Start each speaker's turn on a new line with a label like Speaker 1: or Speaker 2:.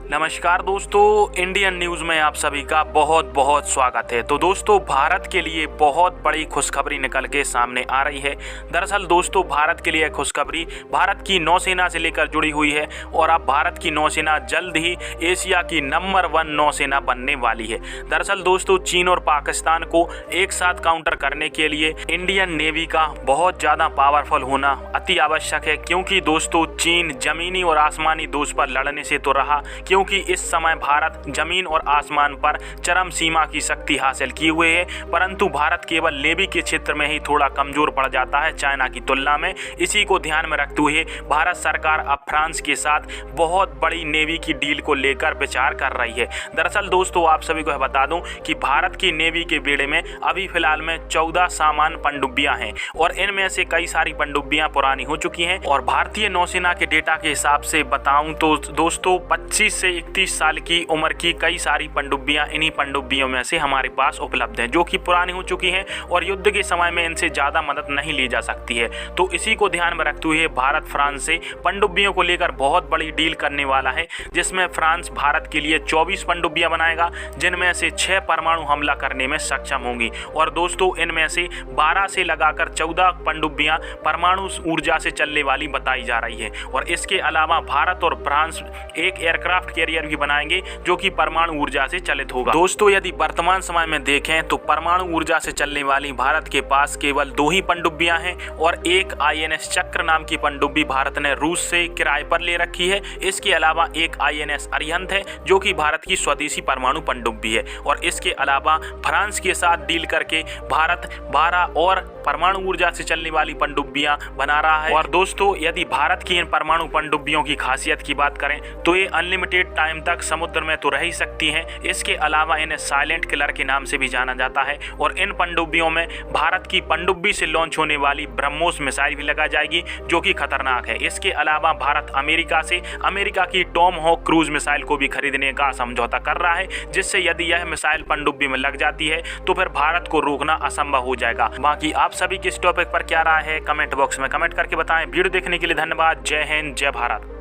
Speaker 1: नमस्कार दोस्तों, Indian news में आप सभी का बहुत बहुत स्वागत है। तो दोस्तों, भारत के लिए बहुत बड़ी खुशखबरी निकल के सामने आ रही है। दरअसल दोस्तों, भारत के लिए खुशखबरी भारत की नौसेना से लेकर जुड़ी हुई है और अब भारत की नौसेना जल्द ही एशिया की नंबर 1 नौसेना बनने वाली है। दरअसल दोस्तों, चीन और पाकिस्तान को एक साथ काउंटर करने के लिए इंडियन नेवी का बहुत ज़्यादा पावरफुल होना अति आवश्यक है, क्योंकि दोस्तों चीन जमीनी और आसमानी दोष पर लड़ने से तो रहा, क्योंकि इस समय भारत जमीन और आसमान पर चरम सीमा की शक्ति हासिल किए हुए है, परंतु भारत केवल नेवी के क्षेत्र में ही थोड़ा कमजोर पड़ जाता है चाइना की तुलना में। इसी को ध्यान में रखते हुए भारत सरकार अब फ्रांस के साथ बहुत बड़ी नेवी की डील को लेकर विचार कर रही है। दरअसल दोस्तों, आप सभी को बता दूं कि भारत की नेवी के बेड़े में अभी फिलहाल में 14 सामान्य पनडुब्बियां हैं और इनमें से कई सारी पनडुब्बियां पुरानी हो चुकी हैं। और भारतीय नौसेना के डेटा के हिसाब से बताऊं तो दोस्तों 25 से 31 साल की उम्र की कई सारी पनडुब्बियां इन्हीं पनडुब्बियों में से हमारे पास उपलब्ध हैं, जो कि पुरानी हो चुकी हैं और युद्ध के समय में इनसे ज़्यादा मदद नहीं ली जा सकती है। तो इसी को ध्यान में रखते हुए भारत फ्रांस से पनडुब्बियों को लेकर बहुत बड़ी डील करने वाला है, जिसमें फ्रांस भारत के लिए 24 पनडुब्बियां बनाएगा, जिनमें से 6 परमाणु हमला करने में सक्षम होंगी। और दोस्तों, इनमें से 12 से लगाकर 14 पनडुब्बियां परमाणु ऊर्जा से चलने वाली बताई जा रही है। और इसके अलावा भारत और फ्रांस एक एयरक्राफ्ट कैरियर भी बनाएंगे, जो कि परमाणु ऊर्जा से चलित होगा। दोस्तों, यदि वर्तमान समय में देखें तो परमाणु ऊर्जा से चलने वाली भारत के पास केवल 2 ही पनडुब्बियां हैं और एक INS चक्र नाम की पनडुब्बी भारत ने रूस से किराए पर ले रखी है। इसके अलावा एक INS अरिहंत है, जो कि भारत की स्वदेशी परमाणु पनडुब्बी है। और इसके अलावा फ्रांस के साथ डील करके भारत 12 और परमाणु ऊर्जा से चलने वाली पनडुब्बियां बना रहा है। और दोस्तों, यदि भारत की इन परमाणु पनडुब्बियों की खासियत की बात करें तो ये अनलिमिटेड टाइम तक समुद्र में तो रह ही सकती हैं। इसके अलावा इन्हें साइलेंट किलर के नाम से भी जाना जाता है। और इन पनडुब्बियों में भारत की पनडुब्बी से लॉन्च होने वाली ब्रह्मोस मिसाइल भी लगा जाएगी, जो कि खतरनाक है। इसके अलावा भारत अमेरिका की टॉम हॉक क्रूज मिसाइल को भी खरीदने का समझौता कर रहा है, जिससे यदि यह मिसाइल पनडुब्बी में लग जाती है तो फिर भारत को रोकना असंभव हो जाएगा। बाकी आप सभी की इस टॉपिक पर क्या राय है, कमेंट बॉक्स में कमेंट करके बताएं। वीडियो देखने के लिए धन्यवाद। जय हिंद, जय भारत।